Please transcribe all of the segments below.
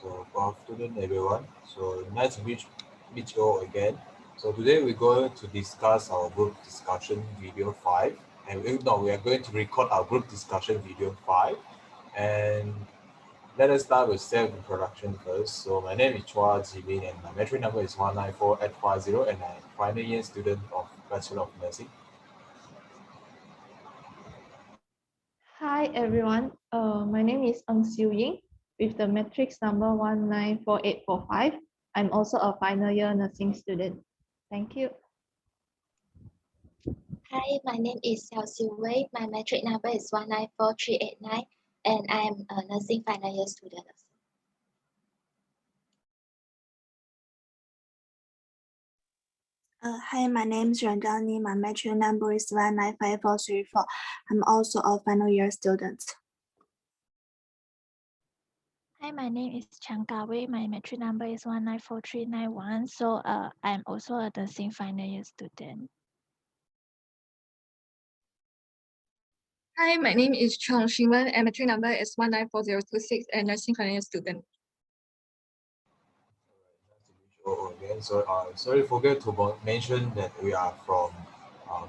So good afternoon, everyone. So nice to meet you all again. So today we're going to discuss our group discussion video 5. And we are going to record our group discussion video 5. And let us start with self-introduction first. So my name is Chua Jimin and my metric number is 194850 and I'm a final year student of Bachelor of Nursing. Hi everyone, my name is Ng Siu Ying with the matrix number 194845. I'm also a final year nursing student. Thank you. Hi, my name is Xiao Siu Wei. My metric number is 194389 and I'm a nursing final year student. Hi, my name is Ranjani. My metric number is 195434. I'm also a final year student. Hi, my name is Chang Wei. My metric number is 194391. So I'm also a nursing final year student. Hi, my name is Chong Xinwen and metric number is 194026 and nursing final year student. Again, so sorry, forget to mention that we are from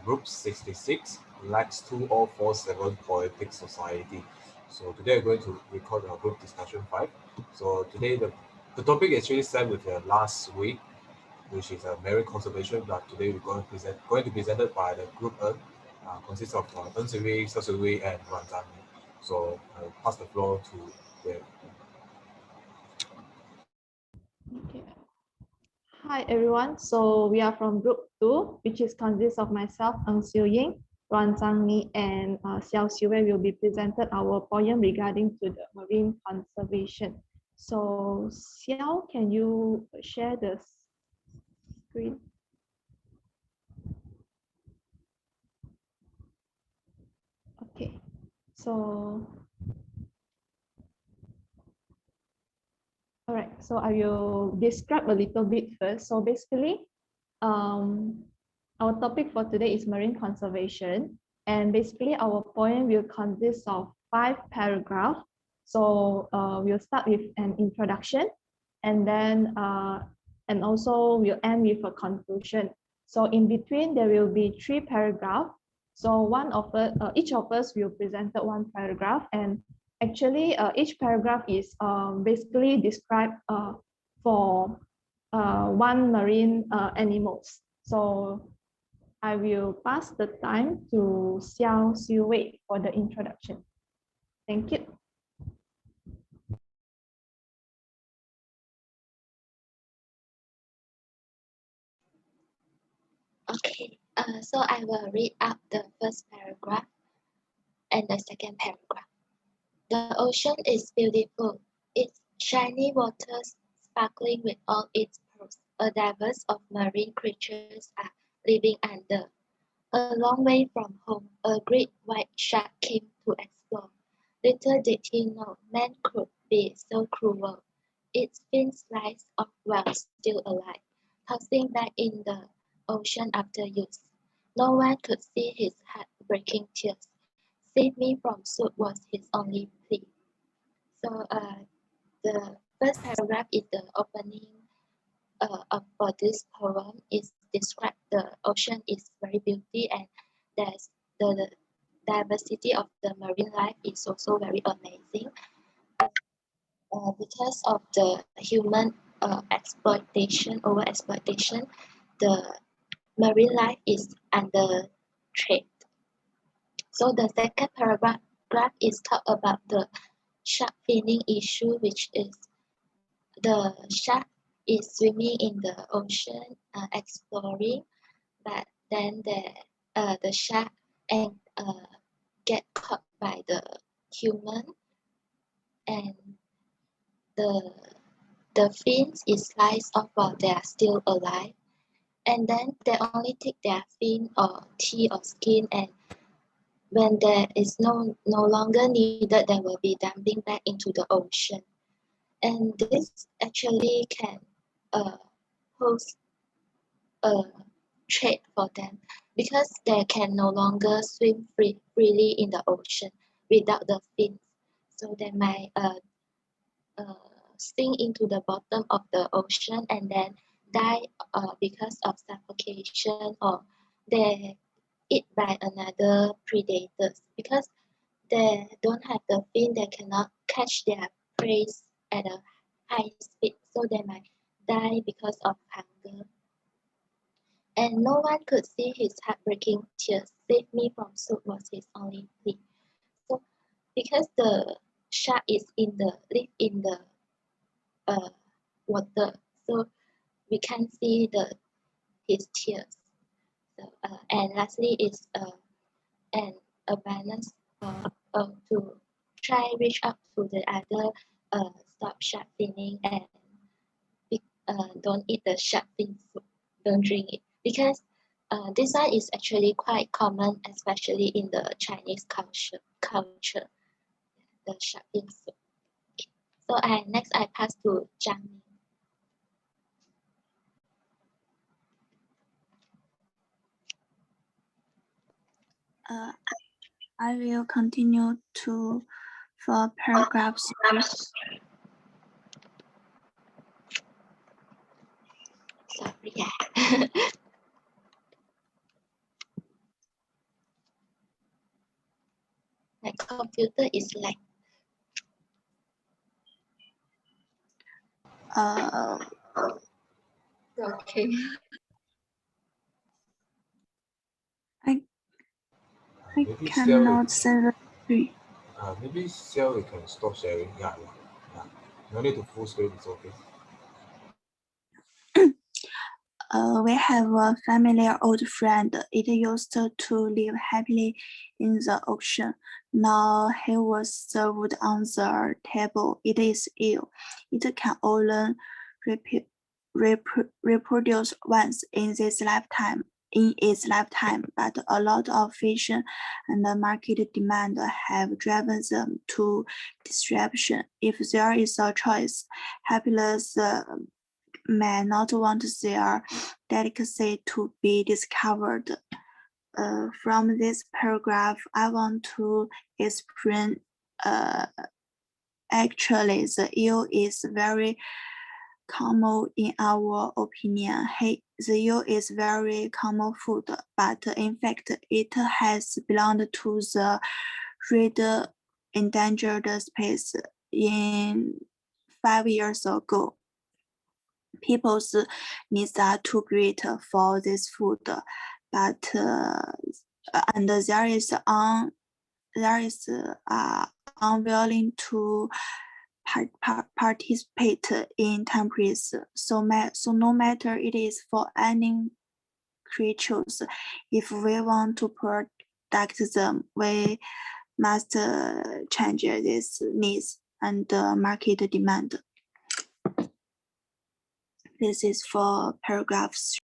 group 66, LAX2047 Poetic Society. So today we're going to record our group discussion 5. So today the topic is actually set with last week, which is marine conservation. But today we're going to be presented by the group consists of Ng Siu Wei, Xiao Siu Wei, and Wan Zhang. So I'll pass the floor to them. Okay. Hi everyone, so we are from group 2, which is consists of myself, Ng Siu Ying, Ruan Zhang Ni, and Xiao Siu Wei will be presented our poem regarding to the marine conservation. So Xiao, can you share the screen? Okay, so all right, so I will describe a little bit first. So basically, our topic for today is marine conservation. And basically our poem will consist of 5 paragraphs. So we'll start with an introduction and then and also we'll end with a conclusion. So in between there will be 3 paragraphs. So each of us will present 1 paragraph, and actually each paragraph is basically described for 1 marine animals. So I will pass the time to Xiao Siu Wei for the introduction. Thank you. Okay, so I will read out the first paragraph and the second paragraph. The ocean is beautiful, its shiny waters sparkling with all its pearls. A diverse of marine creatures are living under. A long way from home, a great white shark came to explore. Little did he know man could be so cruel. Its thin slice of while still alive, tossing back in the ocean after use. No one could see his heart-breaking tears. Save me from soup was his only plea. So the first paragraph is the opening for this poem. Is described the ocean is very beautiful and there's the diversity of the marine life is also very amazing. Because of the human overexploitation, the marine life is under threat. So the second paragraph is talk about the shark finning issue, which is the shark is swimming in the ocean exploring, but then the shark and get caught by the human, and the fins is sliced off while they are still alive, and then they only take their fin or teeth or skin, and when there is no longer needed, they will be dumping back into the ocean. And this actually can pose a threat for them because they can no longer swim freely in the ocean without the fins. So they might sink into the bottom of the ocean and then die because of suffocation, or they eat by another predators because they don't have the fin. They cannot catch their prey at a high speed, so they might die because of hunger. And no one could see his heartbreaking tears. Save me from soup was his only plea. So because the shark is live in the water, so we can see his tears. So, and lastly is an awareness to try reach out to the other, stop shark finning and don't eat the shark fin soup, don't drink it, because this one is actually quite common, especially in the Chinese culture, the shark fin soup. So next I pass to Zhang Ming. I will continue for paragraphs. Sorry, yeah. My computer is like Okay. I Maybe cannot say the three. maybe still we can stop sharing. Yeah. No need to full screen. It's okay. We have a familiar old friend. It used to live happily in the ocean. Now he was served on the table. It is ill. It can only reproduce once in its lifetime, but a lot of vision and the market demand have driven them to disruption. If there is a choice, happiness may not want their delicacy to be discovered. From this paragraph, I want to explain actually the eel is very common in our opinion. The eel is very common food, but in fact, it has belonged to the red endangered species in 5 years ago. People's needs are too great for this food, but and there is unwilling to participate in temperatures. So no matter it is for any creatures, if we want to protect them, we must change these needs and market demand. This is for paragraphs.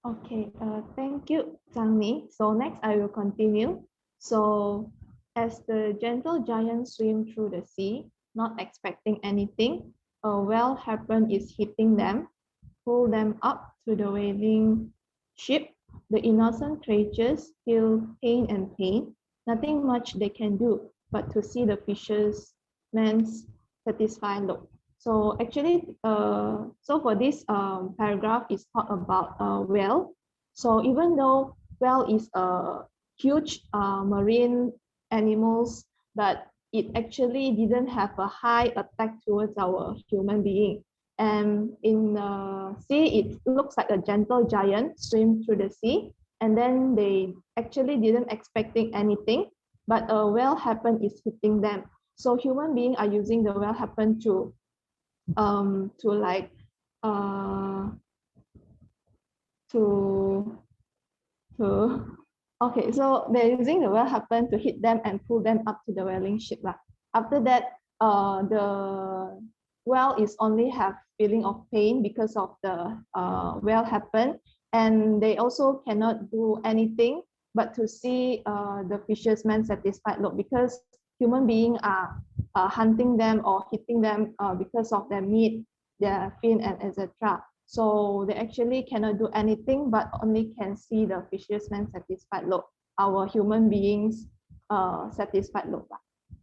Okay, thank you, Zhang Mi. So next I will continue. So as the gentle giant swim through the sea, not expecting anything, a whale happen is hitting them, pull them up to the wailing ship. The innocent creatures feel pain and pain. Nothing much they can do but to see the fisherman's satisfied look. So actually, so for this paragraph is talk about whale. So even though whale is a huge marine animals, but it actually didn't have a high attack towards our human being. And in the sea, it looks like a gentle giant swim through the sea. And then they actually didn't expecting anything, but a whale happen is hitting them. So human beings are using the whale happen like to okay, so they're using the whale happen to hit them and pull them up to the whaling ship lah. After that, the whale is only have feeling of pain because of the whale happen, and they also cannot do anything but to see the fisherman satisfied look, because human beings are hunting them or hitting them because of their meat, their fin, and etc. So they actually cannot do anything but only can see the fisherman satisfied look. Our human beings satisfied look.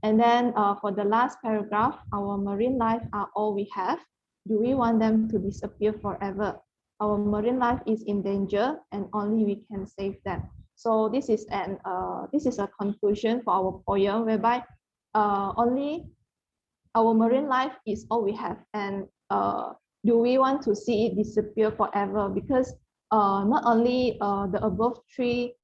And then for the last paragraph, our marine life are all we have. Do we want them to disappear forever? Our marine life is in danger and only we can save them. So this is a conclusion for our poem whereby only our marine life is all we have, and do we want to see it disappear forever? Because not only the above three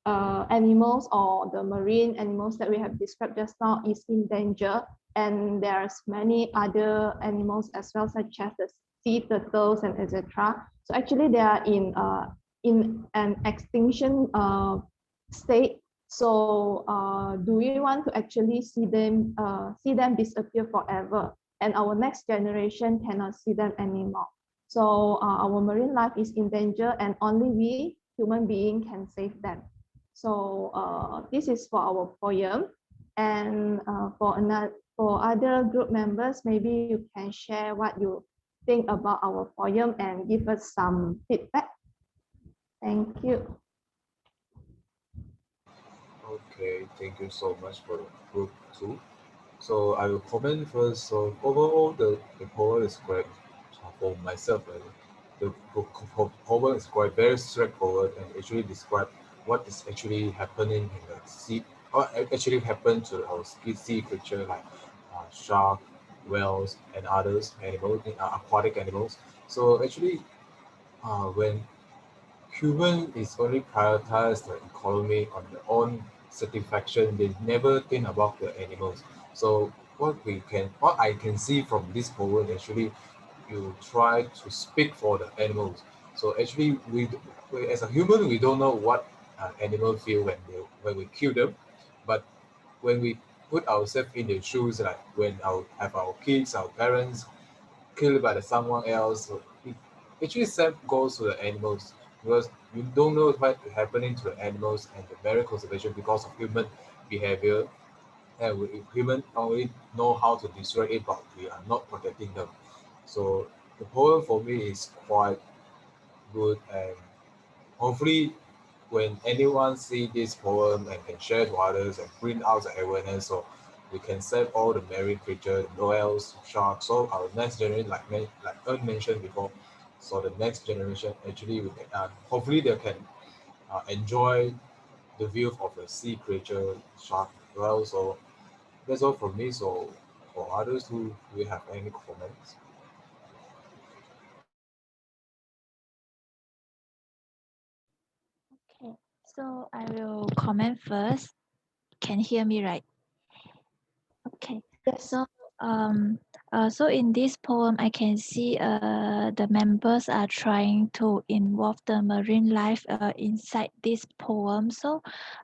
animals or the marine animals that we have described just now is in danger, and there's many other animals as well, such as the sea turtles and etc. So actually they are in an extinction state. So do we want to actually see them disappear forever, and our next generation cannot see them anymore? So our marine life is in danger and only we human being can save them. So this is for our poem, and for other group members, maybe you can share what you think about our poem and give us some feedback. Thank you. Okay, thank you so much for group 2. So I will comment first. So overall, the poem is quite, for myself, the poem is quite very straightforward and actually describe what is actually happening in the sea, or actually happened to our sea creature like shark, whales, and others animals, aquatic animals. So actually, when human is only prioritize the economy on their own satisfaction. They never think about the animals. So what I can see from this poem, actually, you try to speak for the animals. So actually, we as a human, we don't know what animal feel when we kill them, but when we put ourselves in their shoes, like when our kids, our parents killed by someone else. So it actually same goes to the animals, because you don't know what is happening to the animals and the marine conservation because of human behavior. And human only know how to destroy it, but we are not protecting them. So the poem for me is quite good, and hopefully when anyone see this poem and can share to others and bring out the awareness, so we can save all the marine creatures, the whales, sharks, so our next generation, like Ern mentioned before, so the next generation actually we can, hopefully they can enjoy the view of the sea creature, shark, well. So that's all from me. So for others who do we have any comments? Okay, so I will comment first. Can hear me right? Okay. Yes. So in this poem, I can see the members are trying to involve the marine life inside this poem. So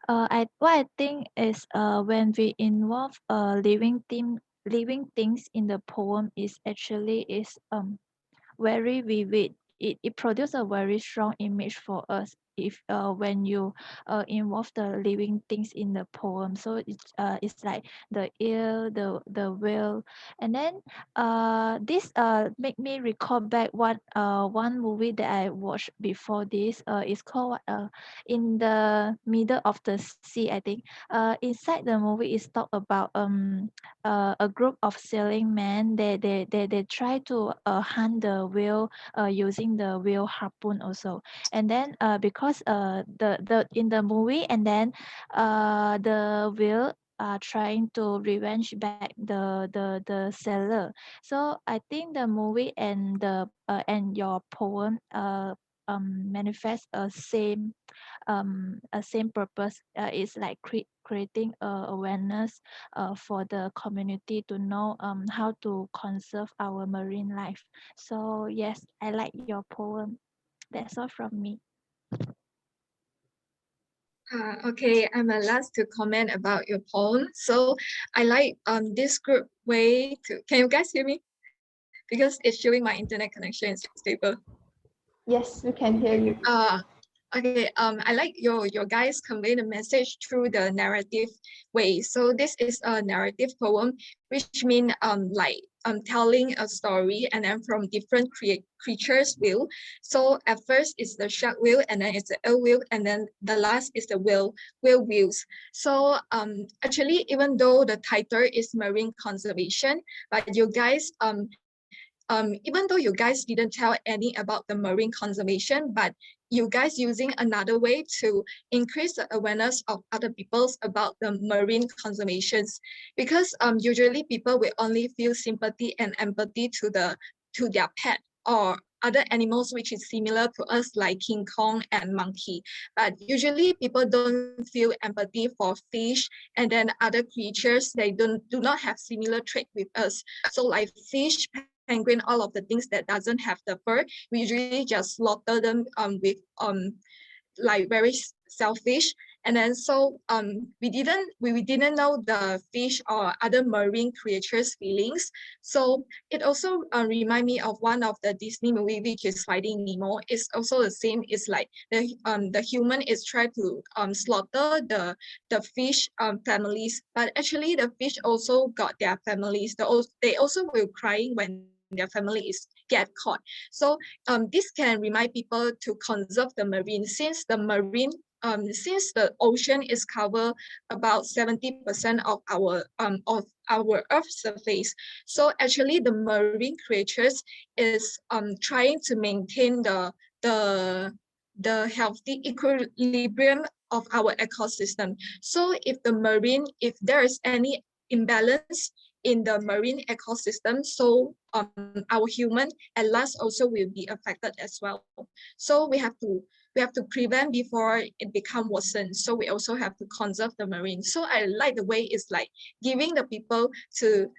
what I think is when we involve living things in the poem is actually is very vivid. It produces a very strong image for us if when you involve the living things in the poem. So it's like the eel, the whale, and then this make me recall back what one movie that I watched before this is called In the Middle of the Sea, I think. Inside the movie is talk about a group of sailing men. They try to hunt the whale using the whale harpoon also. And then because the in the movie, and then the whale are trying to revenge back the seller. So I think the movie and your poem manifest a same purpose. It's like creating awareness for the community to know how to conserve our marine life. So yes, I like your poem. That's all from me. Okay, I'm last to comment about your poem. So I like this group way to. Can you guys hear me? Because it's showing my internet connection is stable. Yes, we can hear you. Okay. I like your guys convey the message through the narrative way. So this is a narrative poem, which means like telling a story, and then from different creatures view. So at first it's the shark view, and then it's the eel view, and then the last is the whale views. So actually, even though the title is marine conservation, but you guys even though you guys didn't tell any about the marine conservation, but you guys using another way to increase the awareness of other peoples about the marine conservations, because usually people will only feel sympathy and empathy to their pet or other animals which is similar to us, like King Kong and monkey. But usually people don't feel empathy for fish and then other creatures. They do not have similar trait with us. So like fish, penguin, all of the things that doesn't have the fur, we usually just slaughter them with like very selfish. And then so we didn't know the fish or other marine creatures feelings. So it also remind me of one of the Disney movie, which is Finding Nemo. It's also the same. It's like the human is trying to slaughter the fish families, but actually the fish also got their families. They also will crying when their family is get caught. So this can remind people to conserve the marine, since the marine since the ocean is cover about 70% of our Earth's surface. So actually the marine creatures is trying to maintain the healthy equilibrium of our ecosystem. So if there is any imbalance in the marine ecosystem, so our human at last also will be affected as well. So we have to prevent before it become worsen. So we also have to conserve the marine. So I like the way it's like giving the people to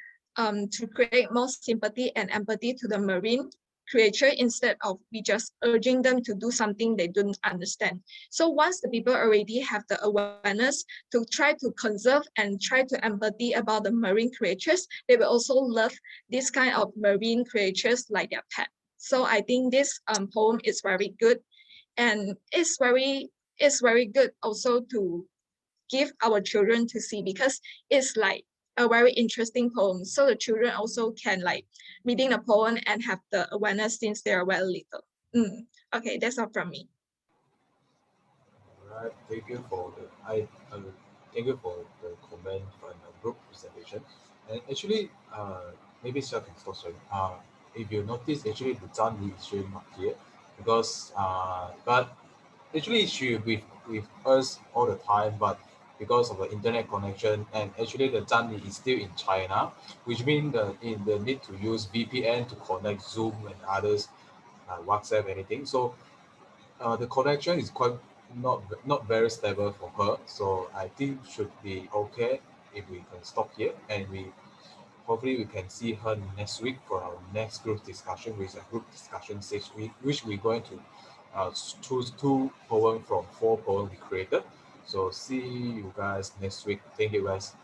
create more sympathy and empathy to the marine creature, instead of we just urging them to do something they don't understand. So once the people already have the awareness to try to conserve and try to empathy about the marine creatures, they will also love this kind of marine creatures like their pet. So I think this poem is very good, and it's very good also to give our children to see, because it's like a very interesting poem. So the children also can like reading the poem and have the awareness since they are very little. Okay, that's all from me. All right, thank you for thank you for the comment on the group presentation. And actually, maybe Xiao can start sharing. If you notice, actually the Zhan Li is showing not here because but actually she with us all the time, but because of the internet connection, and actually the Zhan Li is still in China, which means the need to use VPN to connect Zoom and others, WhatsApp, anything. So the connection is quite not very stable for her. So I think should be okay if we can stop here, and we hopefully we can see her next week for our next group discussion, which is a group discussion 6 week, which we're going to choose 2 poems from 4 poems we created. So see you guys next week. Thank you guys.